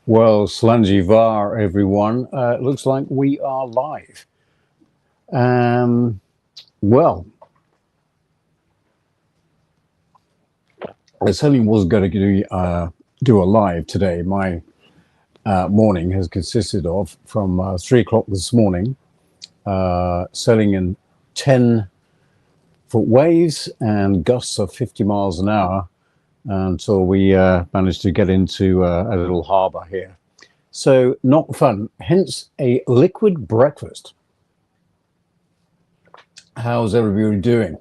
Well, Slanjivar, everyone. It looks like we are live. Um, well, I certainly was going to do a live today. My morning has consisted of from 3 o'clock this morning, sailing in 10-foot waves and gusts of 50 miles an hour until we managed to get into a little harbor here. So not fun, hence a liquid breakfast. How's everybody doing?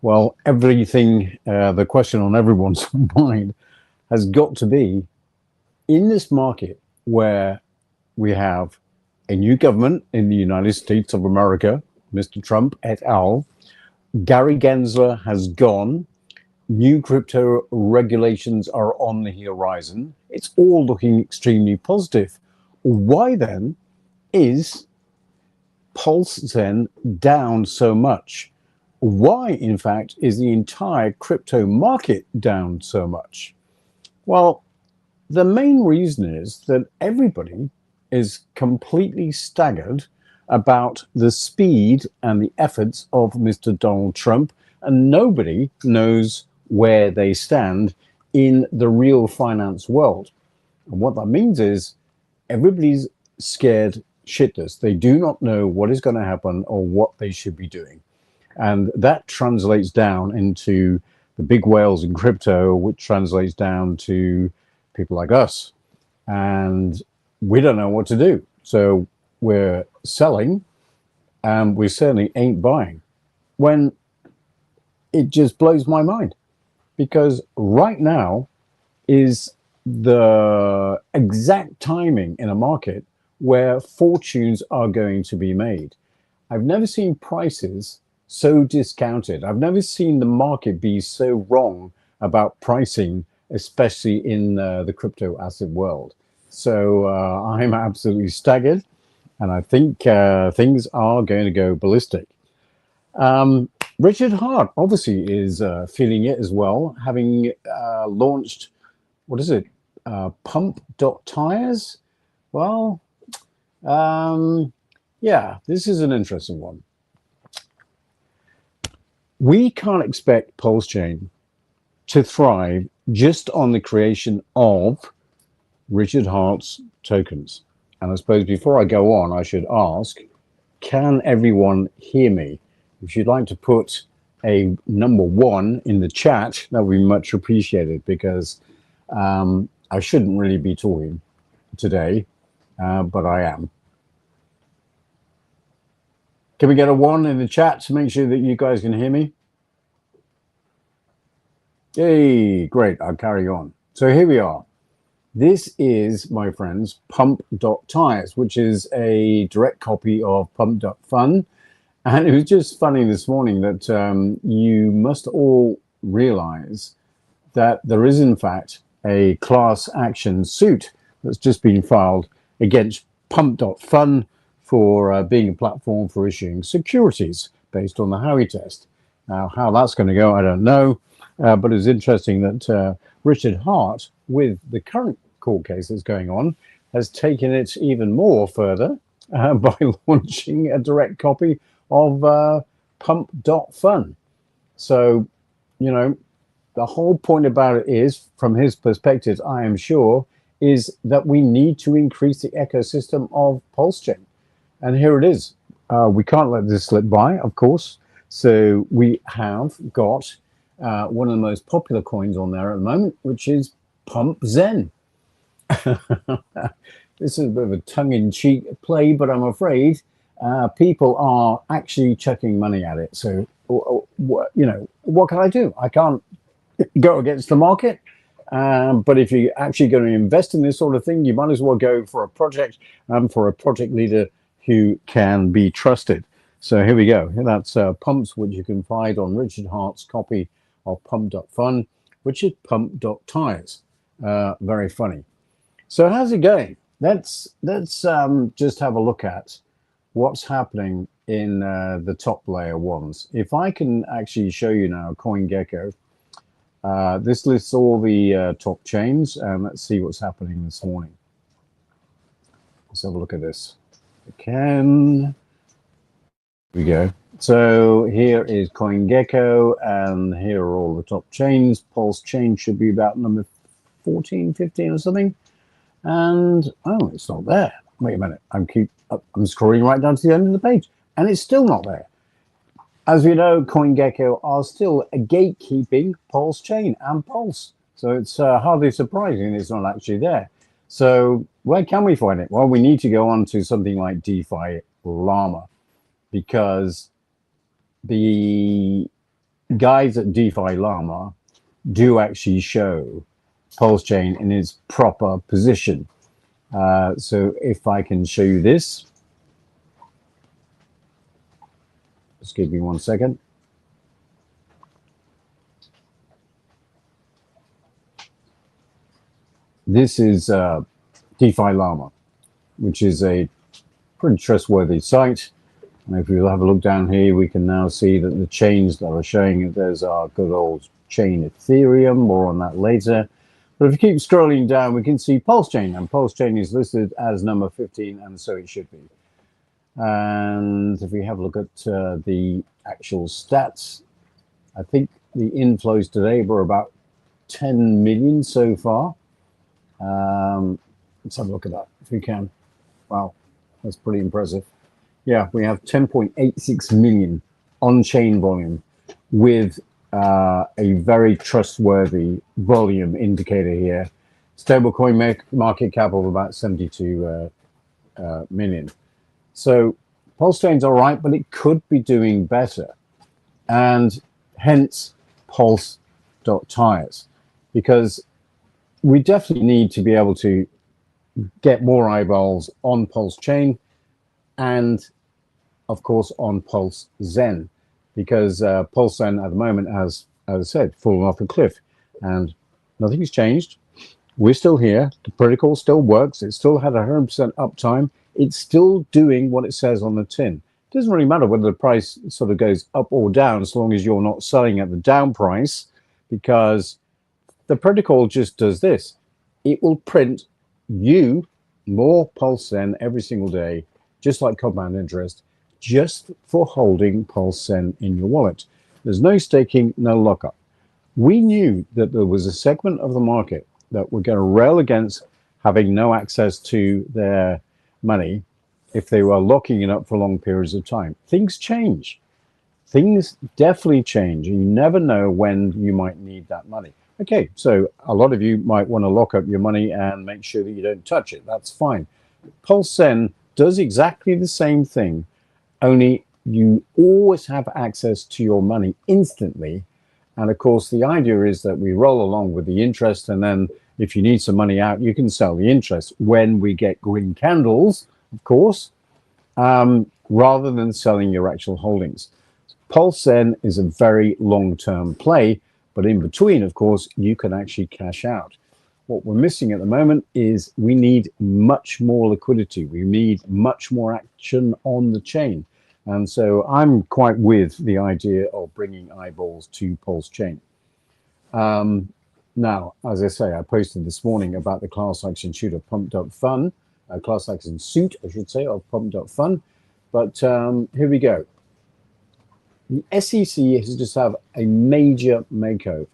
Well, everything, the question on everyone's mind has got to be, in this market where we have a new government in the United States of America, Mr. Trump et al., Gary Gensler has gone, new crypto regulations are on the horizon, it's all looking extremely positive. Why then is Pulse Zen down so much? Why, in fact, is the entire crypto market down so much? Well, the main reason is that everybody is completely staggered about the speed and the efforts of Mr. Donald Trump, and nobody knows where they stand in the real finance world. And what that means is everybody's scared shitless. They do not know what is going to happen or what they should be doing. And that translates down into the big whales in crypto, which translates down to people like us. And we don't know what to do. So we're selling, and we certainly ain't buying. When it just blows my mind, because right now is the exact timing in a market where fortunes are going to be made. I've never seen prices so discounted. I've never seen the market be so wrong about pricing, especially in the crypto asset world. So I'm absolutely staggered, and I think things are going to go ballistic. Richard Hart obviously is feeling it as well, having launched, what is it, Pump Tires? Well, yeah, this is an interesting one. We can't expect Pulse Chain to thrive just on the creation of Richard Hart's tokens. And I suppose before I go on, I should ask, can everyone hear me? If you'd like to put a number 1 in the chat, that would be much appreciated, because I shouldn't really be talking today, but I am. Can we get a 1 in the chat to make sure that you guys can hear me? Hey, great, I'll carry on. So here we are. This is, my friends, Pump.Tires, which is a direct copy of Pump.Fun. And it was just funny this morning that you must all realize that there is, in fact, a class action suit that's just been filed against Pump.Fun for being a platform for issuing securities based on the Howey test. Now, how that's going to go, I don't know. But it's interesting that Richard Hart, with the current court case that's going on, has taken it even more further by launching a direct copy of Pump.Fun. So, you know, the whole point about it is, from his perspective, I am sure, is that we need to increase the ecosystem of Pulse Chain. And here it is. We can't let this slip by, of course. So we have got one of the most popular coins on there at the moment, which is Pump Zen. This is a bit of a tongue-in-cheek play, but I'm afraid people are actually chucking money at it. So, you know, what can I do? I can't go against the market. But if you're actually going to invest in this sort of thing, you might as well go for a project for a project leader who can be trusted. So here we go. That's Pumps, which you can find on Richard Hart's copy of Pump.Fun, which is Pump.Tires. Very funny. So how's it going? Let's just have a look at what's happening in the top layer ones. If I can actually show you now CoinGecko, this lists all the top chains, and let's see what's happening this morning. Let's have a look at this. Here we go. So here is CoinGecko, and here are all the top chains. Pulse chain should be about number 14, 15 or something. And oh, it's not there. Wait a minute. I'm scrolling right down to the end of the page, and it's still not there. As we know, CoinGecko are still gatekeeping Pulse chain and Pulse. So it's hardly surprising it's not actually there. So where can we find it? Well, we need to go on to something like DeFi Llama, because the guys at DeFi Llama do actually show Pulse chain in its proper position. So if I can show you this, just give me 1 second. This is DeFi Llama, which is a pretty trustworthy site. And if we have a look down here, we can now see that the chains that are showing there's our good old chain Ethereum. More on that later. But if you keep scrolling down, we can see Pulse chain, and Pulse chain is listed as number 15, and so it should be. And if we have a look at the actual stats, I think the inflows today were about 10 million so far. Let's have a look at that if we can. Wow, that's pretty impressive. Yeah, we have 10.86 million on-chain volume with a very trustworthy volume indicator here. Stablecoin market cap of about 72 million. So Pulse chain's all right, but it could be doing better. And hence Pulse.tires, because we definitely need to be able to get more eyeballs on Pulse chain and of course on Pulse Zen, because Pulse Zen at the moment has, as I said, fallen off a cliff and nothing's changed. We're still here. The protocol still works. It still had 100% uptime. It's still doing what it says on the tin. It doesn't really matter whether the price sort of goes up or down, as long as you're not selling at the down price, because the protocol just does this. It will print you more Pulse Zen every single day, just like compound interest, just for holding Pulse Zen in your wallet. There's no staking, no lockup. We knew that there was a segment of the market that were going to rail against having no access to their money if they were locking it up for long periods of time. Things change. Things definitely change. You never know when you might need that money. Okay, so a lot of you might want to lock up your money and make sure that you don't touch it. That's fine. Pulse Zen does exactly the same thing, only you always have access to your money instantly. And of course, the idea is that we roll along with the interest, and then if you need some money out, you can sell the interest when we get green candles, of course, rather than selling your actual holdings. Pulse Zen is a very long-term play, but in between, of course, you can actually cash out. What we're missing at the moment is we need much more liquidity. We need much more action on the chain. And so I'm quite with the idea of bringing eyeballs to Pulse chain. Now, as I say, I posted this morning about the class action suit of Pump Fun, class action suit, I should say, of Pump Fun. But here we go. The SEC has just had a major makeover.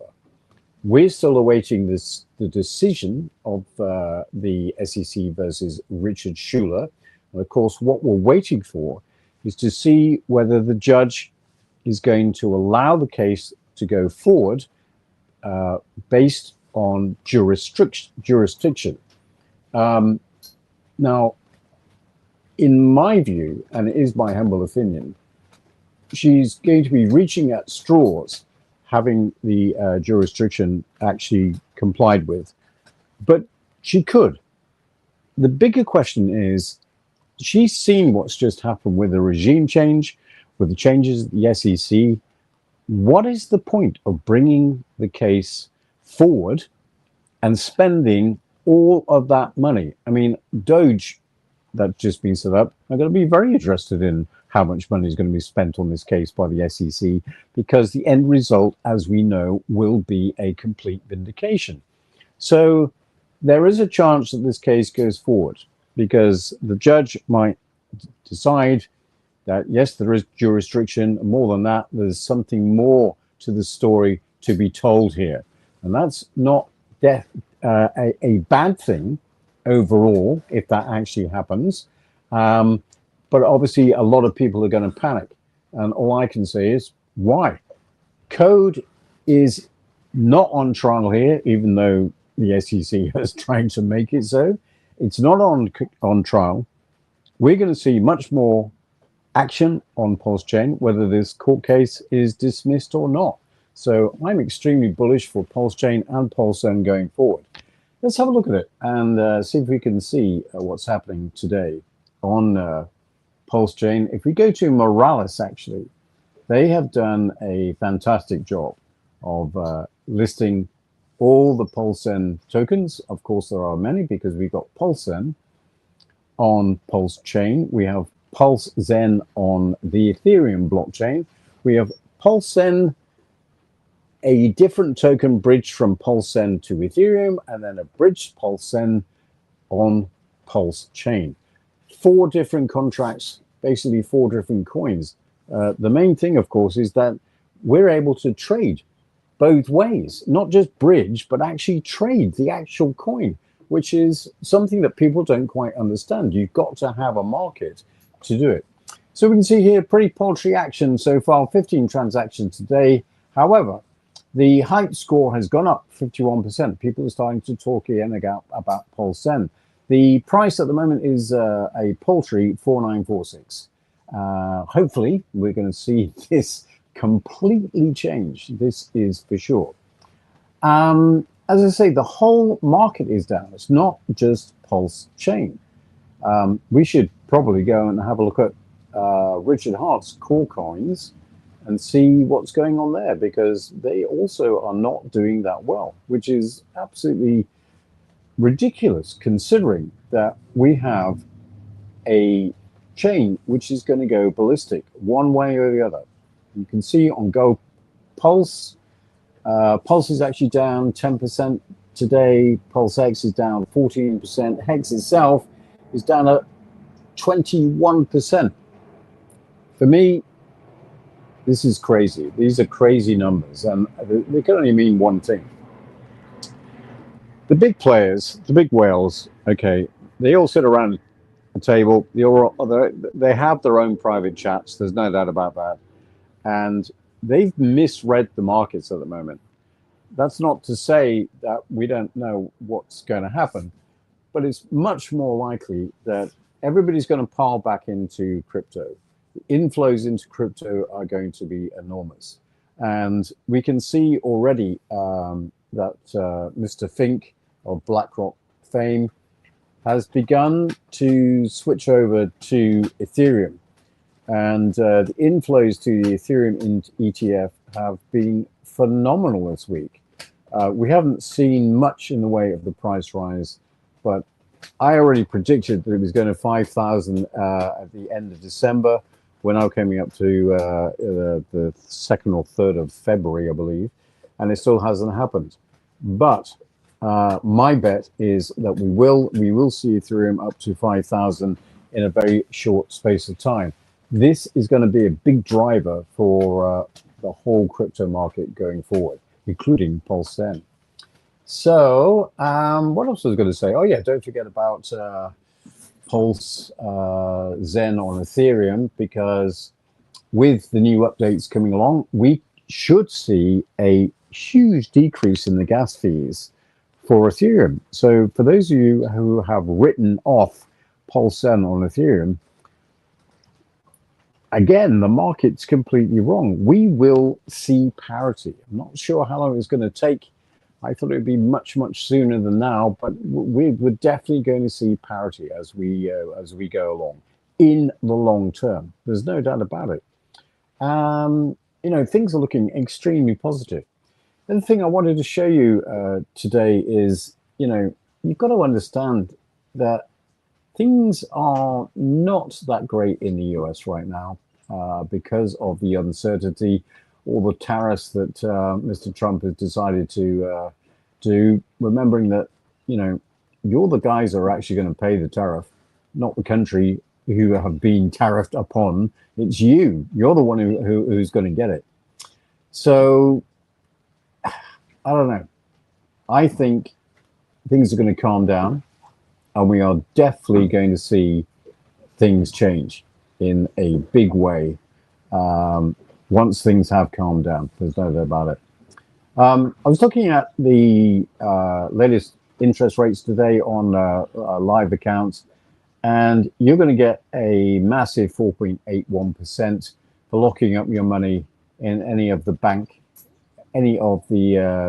We're still awaiting the decision of the SEC versus Richard Schuler. And of course, what we're waiting for is to see whether the judge is going to allow the case to go forward based on jurisdiction. Now, in my view, and it is my humble opinion, she's going to be reaching at straws having the jurisdiction actually complied with. But she could. The bigger question is, she's seen what's just happened with the regime change, with the changes at the SEC. What is the point of bringing the case forward and spending all of that money? I mean, Doge, that's just been set up, are going to be very interested in how much money is going to be spent on this case by the SEC, because the end result, as we know, will be a complete vindication. So there is a chance that this case goes forward. because the judge might decide that, yes, there is jurisdiction. More than that, there's something more to the story to be told here. And that's not a bad thing overall, if that actually happens. But obviously, a lot of people are going to panic. And all I can say is, why? Code is not on trial here, even though the SEC has tried to make it so. It's not on trial. We're going to see much more action on Pulse Chain, whether this court case is dismissed or not. So I'm extremely bullish for Pulse Chain and Pulse Zen going forward. Let's have a look at it and see if we can see what's happening today on Pulse Chain. If we go to Morales, actually, they have done a fantastic job of listing all the Pulse Zen tokens. Of course, there are many because we've got Pulse Zen on Pulse Chain. We have Pulse Zen on the Ethereum blockchain. We have Pulse Zen, a different token bridge from Pulse Zen to Ethereum, and then a bridged Pulse Zen on Pulse Chain. 4 different contracts, basically 4 different coins. The main thing, of course, is that we're able to trade both ways, not just bridge, but actually trade the actual coin, which is something that people don't quite understand. You've got to have a market to do it. So we can see here pretty paltry action so far, 15 transactions today. However, the hype score has gone up 51%. People are starting to talk again about Pulse Zen. The price at the moment is a paltry 4946. Hopefully, we're going to see this completely change. This is for sure. As I say, the whole market is down. It's not just Pulse Chain. We should probably go and have a look at Richard Hart's core coins and see what's going on there, because they also are not doing that well, which is absolutely ridiculous considering that we have a chain which is going to go ballistic one way or the other. You can see on Go Pulse, Pulse is actually down 10% today. Pulse X is down 14%. Hex itself is down at 21%. For me, this is crazy. These are crazy numbers, and they can only mean one thing. The big players, the big whales, okay, they all sit around a table. They have their own private chats. There's no doubt about that. And they've misread the markets at the moment. That's not to say that we don't know what's going to happen, but it's much more likely that everybody's going to pile back into crypto. The inflows into crypto are going to be enormous. And we can see already that Mr. Fink of BlackRock fame has begun to switch over to Ethereum. And the inflows to the Ethereum ETF have been phenomenal this week. We haven't seen much in the way of the price rise, but I already predicted that it was going to 5,000 at the end of December. We're now coming up to the 2nd or 3rd of February, I believe, and it still hasn't happened. But my bet is that we will see Ethereum up to 5,000 in a very short space of time. This is going to be a big driver for the whole crypto market going forward, including Pulse Zen. So what else was I going to say? Oh yeah, don't forget about Pulse Zen on Ethereum, because with the new updates coming along, we should see a huge decrease in the gas fees for Ethereum. So for those of you who have written off Pulse Zen on Ethereum, again, the market's completely wrong. We will see parity. I'm not sure how long it's going to take. I thought it would be much, much sooner than now, but we're definitely going to see parity as we go along in the long term. There's no doubt about it. You know, things are looking extremely positive. And the thing I wanted to show you today is, you know, you've got to understand that things are not that great in the US right now because of the uncertainty, all the tariffs that Mr. Trump has decided to do, remembering that, you know, you're the guys that are actually going to pay the tariff. not the country who have been tariffed upon. It's you. You're the one who's going to get it. So I don't know. I think things are going to calm down, and we are definitely going to see things change in a big way once things have calmed down. There's no doubt about it. I was looking at the latest interest rates today on live accounts, and you're going to get a massive 4.81% for locking up your money in any of the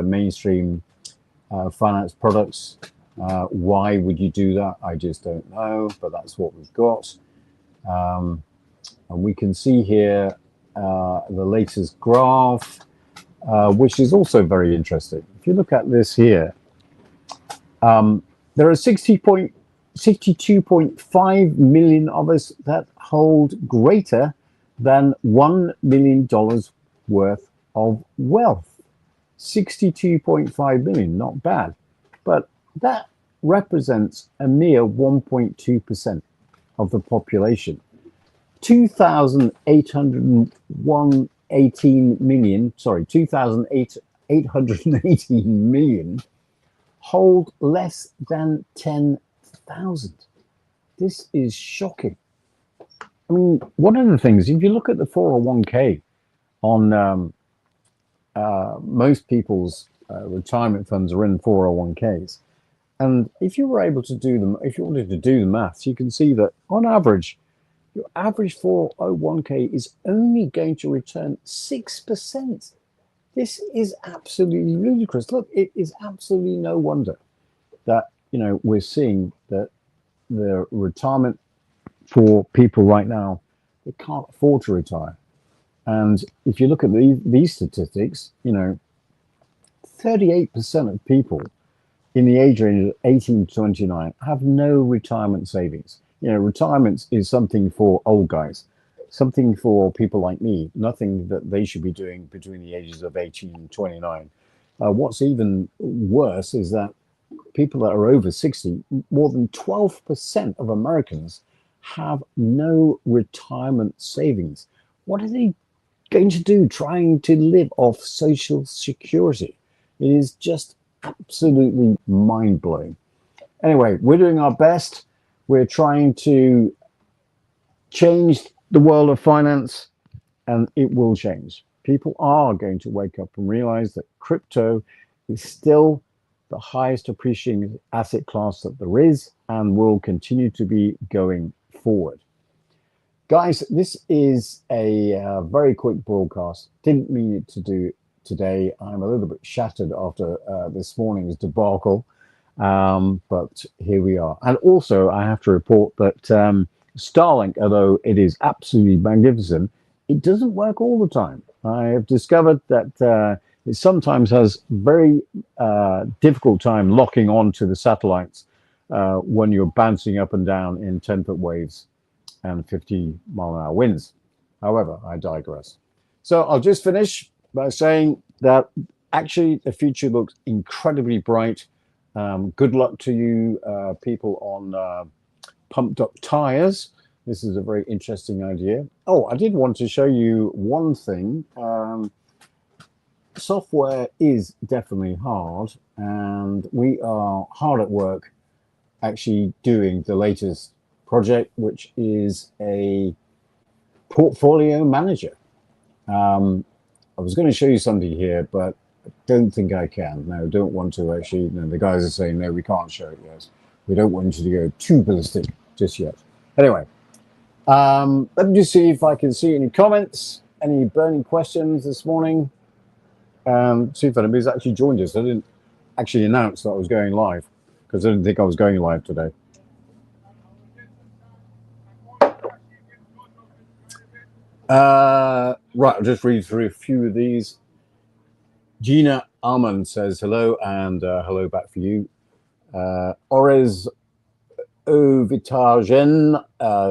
mainstream finance products. Why would you do that? I just don't know, but that's what we've got. And we can see here the latest graph, which is also very interesting. If you look at this here, there are 62.5 million of us that hold greater than $1 million worth of wealth. 62.5 million, not bad. But that represents a mere 1.2% of the population. 2,818 million hold less than 10,000. This is shocking. I mean, one of the things, if you look at the 401k on most people's retirement funds are in 401ks, and if you were able to do them, if you wanted to do the maths, you can see that on average, your average 401k is only going to return 6%. This is absolutely ludicrous. Look, it is absolutely no wonder that, we're seeing that the retirement for people right now, they can't afford to retire. And if you look at these statistics, 38% of people in the age range of 18 to 29 have no retirement savings. Retirement is something for old guys, something for people like me, nothing that they should be doing between the ages of 18 and 29. What's even worse is that people that are over 60, more than 12% of Americans have no retirement savings. What are they going to do trying to live off Social Security? It is just absolutely mind-blowing. Anyway, we're doing our best. We're trying to change the world of finance, and it will change. People are going to wake up and realize that crypto is still the highest appreciating asset class that there is and will continue to be going forward. Guys, this is a very quick broadcast. Didn't mean it to do today. I'm a little bit shattered after this morning's debacle, but here we are. And also, I have to report that Starlink, although it is absolutely magnificent, it doesn't work all the time. I have discovered that it sometimes has very difficult time locking on to the satellites when you're bouncing up and down in 10-foot waves and 50-mile-an-hour winds. However, I digress. So I'll just finish by saying that actually the future looks incredibly bright. Good luck to you people on pumped up tires. This is a very interesting idea. Oh, I did want to show you one thing. Software is definitely hard, and we are hard at work actually doing the latest project, which is a portfolio manager. I was going to show you something here, but I don't think I can. No, don't want to actually. No, the guys are saying, no, we can't show it yet. We don't want you to go too ballistic just yet. Anyway, let me just see if I can see any comments, any burning questions this morning. See if anybody's actually joined us. I didn't actually announce that I was going live because I didn't think I was going live today. Right, I'll just read through a few of these. Gina Almond says hello, and hello back for you. Orez Ovitagen,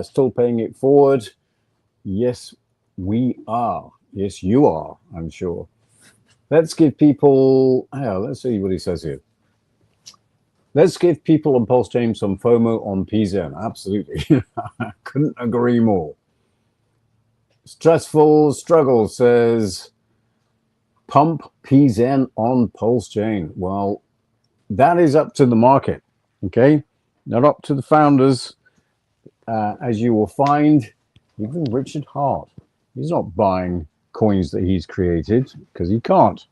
still paying it forward. Yes, we are. Yes, you are, I'm sure. Let's give people, let's see what he says here. Let's give people on Pulse Chain some FOMO on PZEN. Absolutely. I couldn't agree more. Stressful Struggle says, Pump PZEN on Pulse Chain. Well, that is up to the market, okay? Not up to the founders. As you will find, even Richard Hart, he's not buying coins that he's created because he can't.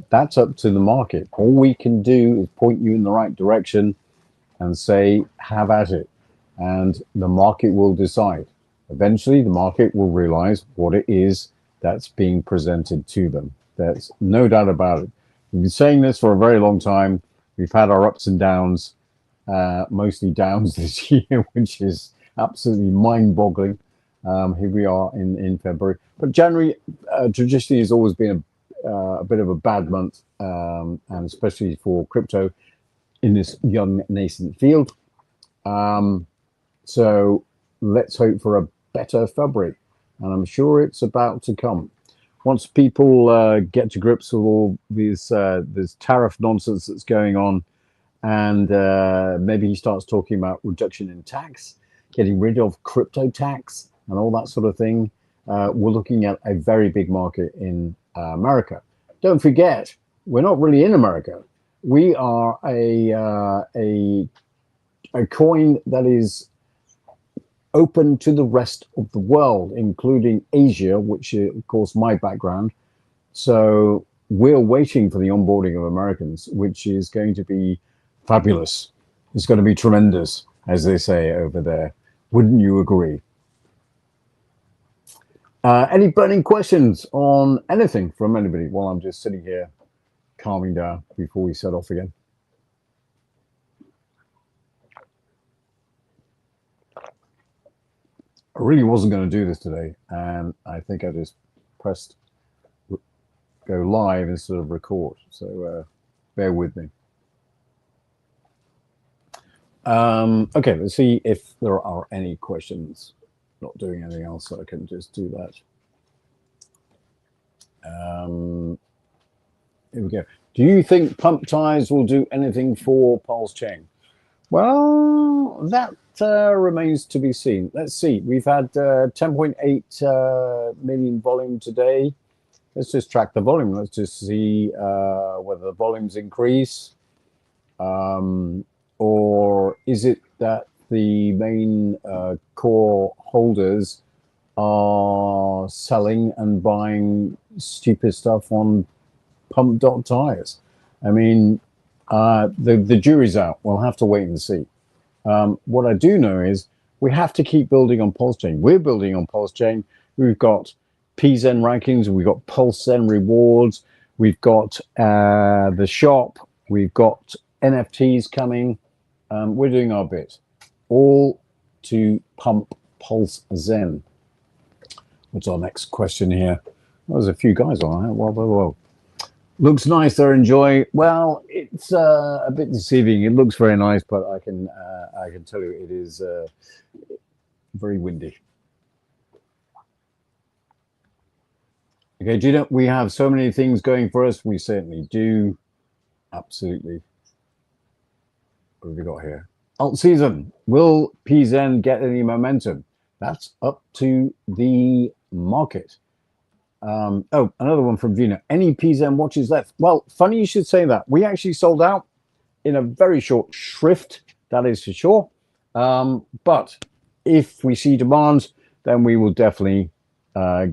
That's up to the market. All we can do is point you in the right direction and say, have at it. And the market will decide. Eventually, the market will realize what it is that's being presented to them. There's no doubt about it. We've been saying this for a very long time. We've had our ups and downs, mostly downs this year, which is absolutely mind-boggling. Here we are in February. But January traditionally has always been a bit of a bad month, and especially for crypto in this young nascent field. So let's hope for a better February, and I'm sure it's about to come. Once people get to grips with all this tariff nonsense that's going on, and maybe he starts talking about reduction in tax, getting rid of crypto tax and all that sort of thing, we're looking at a very big market in America. Don't forget, we're not really in America. We are a coin that is open to the rest of the world, including Asia, which is, of course, my background. So we're waiting for the onboarding of Americans, which is going to be fabulous. It's going to be tremendous, as they say over there. Wouldn't you agree? Any burning questions on anything from anybody while I'm just sitting here calming down before we set off again? I really wasn't going to do this today, and I think I just pressed go live instead of record, so bear with me. Okay, let's see if there are any questions. Not doing anything else, so I can just do that. Here we go. Do you think pump ties will do anything for Pulse Chain? Well, that remains to be seen. Let's see. We've had 10.8 million volume today. Let's just track the volume. Let's just see whether the volumes increase, or is it that the main core holders are selling and buying stupid stuff on pump.tires. I mean, the jury's out. We'll have to wait and see. What I do know is we have to keep building on Pulse Chain. We're building on Pulse Chain. We've got PZEN rankings. We've got Pulse Zen rewards. We've got the shop. We've got NFTs coming. We're doing our bit. All to pump Pulse Zen. What's our next question here? Well, there's a few guys on that. Well. Looks nice there, Enjoy. Well, it's a bit deceiving. It looks very nice, but I can tell you it is very windy. Okay, do you know we have so many things going for us? We certainly do. Absolutely. What have we got here? Alt season. Will PZEN get any momentum? That's up to the market. Oh, another one from Vina. Any PZEN watches left? Well, funny you should say that. We actually sold out in a very short shrift, that is for sure. But if we see demand, then we will definitely try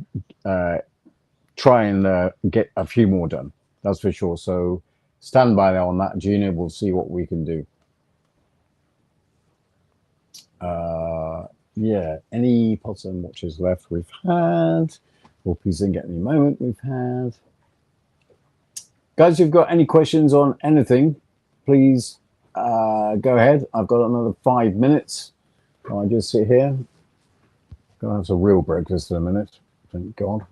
and get a few more done. That's for sure. So stand by there on that, Gina. We'll see what we can do. Yeah, any Pulse Zen watches left? We've had. Will PZEN get any moment? We've had. Guys, if you've got any questions on anything, please go ahead. I've got another 5 minutes. I'll just sit here. Gonna have some real breakfast in a minute. Thank God.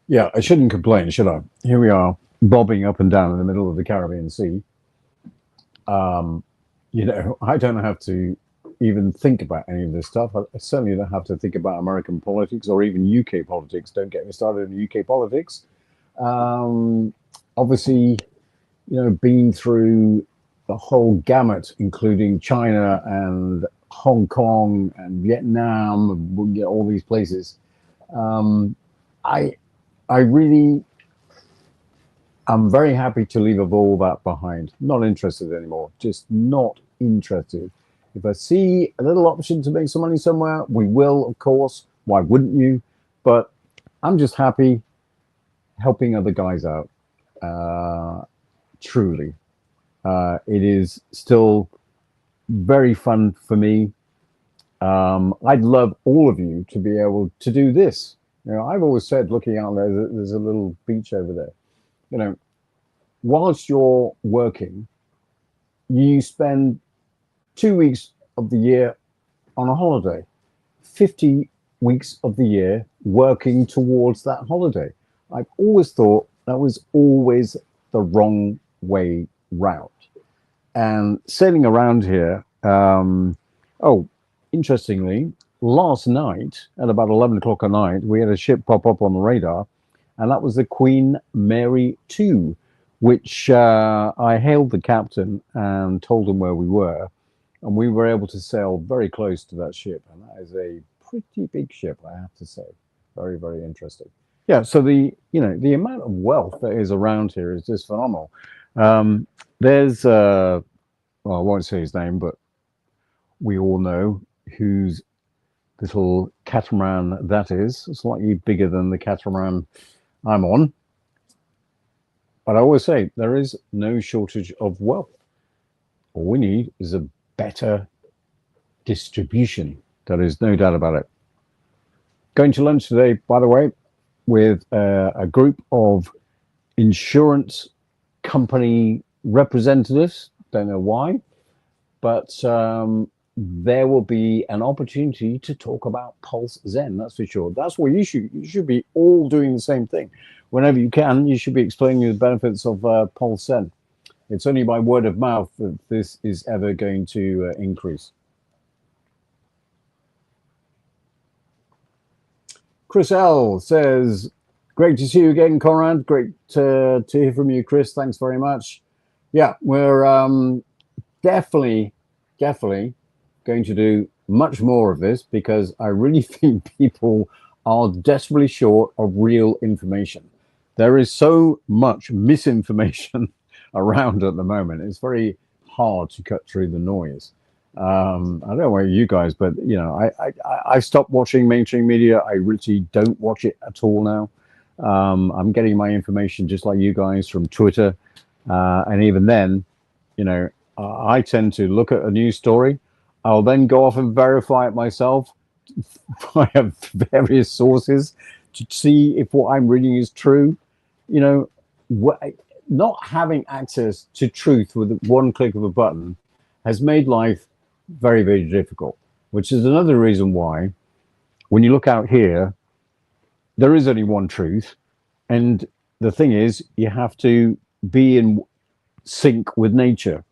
Yeah, I shouldn't complain, should I? Here we are, bobbing up and down in the middle of the Caribbean Sea. You know, I don't have to even think about any of this stuff. I certainly don't have to think about American politics or even UK politics. Don't get me started in UK politics. Obviously, been through the whole gamut, including China and Hong Kong and Vietnam, and all these places. Um, I I really am very happy to leave all that behind. Not interested anymore. Just not interested. If I see a little option to make some money somewhere, we will, of course. Why wouldn't you? But I'm just happy helping other guys out. Truly, it is still very fun for me. I'd love all of you to be able to do this. I've always said, looking out there, there's a little beach over there. Whilst you're working, you spend 2 weeks of the year on a holiday, 50 weeks of the year working towards that holiday. I've always thought that was always the wrong way round. And sailing around here, interestingly, last night at about 11 o'clock at night, we had a ship pop up on the radar, and that was the Queen Mary 2, which I hailed the captain and told him where we were, and we were able to sail very close to that ship, and that is a pretty big ship, I have to say. Very, very interesting. Yeah, so the amount of wealth that is around here is just phenomenal. There's well, I won't say his name, but we all know whose little catamaran that is. It's slightly bigger than the catamaran I'm on. But I always say there is no shortage of wealth. All we need is a better distribution. There is no doubt about it. Going to lunch today, by the way, with a group of insurance company representatives. Don't know why, but there will be an opportunity to talk about Pulse Zen. That's for sure. That's what you should be all doing the same thing. Whenever you can, you should be explaining the benefits of Pulse Zen. It's only by word of mouth that this is ever going to increase. Chris L says, great to see you again, Conrad. Great to hear from you, Chris. Thanks very much. Yeah, we're definitely going to do much more of this, because I really think people are desperately short of real information. There is so much misinformation around at the moment. It's very hard to cut through the noise. I don't know about you guys, but I stopped watching mainstream media. I really don't watch it at all now. I'm getting my information just like you guys from Twitter, and even then, I tend to look at a news story. I'll then go off and verify it myself via various sources to see if what I'm reading is true. Not having access to truth with one click of a button has made life very, very difficult, which is another reason why when you look out here, there is only one truth. And the thing is, you have to be in sync with nature.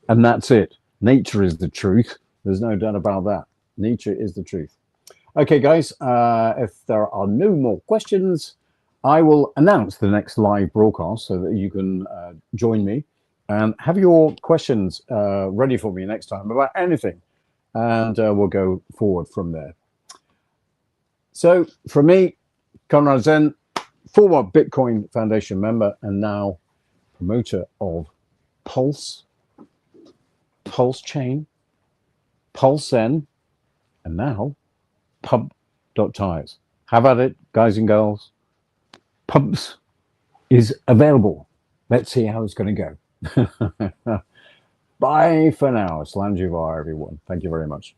And that's it. Nature is the truth. There's no doubt about that. Nature is the truth. Okay, guys, if there are no more questions, I will announce the next live broadcast so that you can join me and have your questions ready for me next time about anything. And we'll go forward from there. So from me, Conrad Zen, former Bitcoin Foundation member and now promoter of Pulse Chain, Pulse Zen, and now Pump.tires. Have at it, guys and girls. Pumps is available. Let's see how it's going to go. Bye for now. Slanjuvar, everyone. Thank you very much.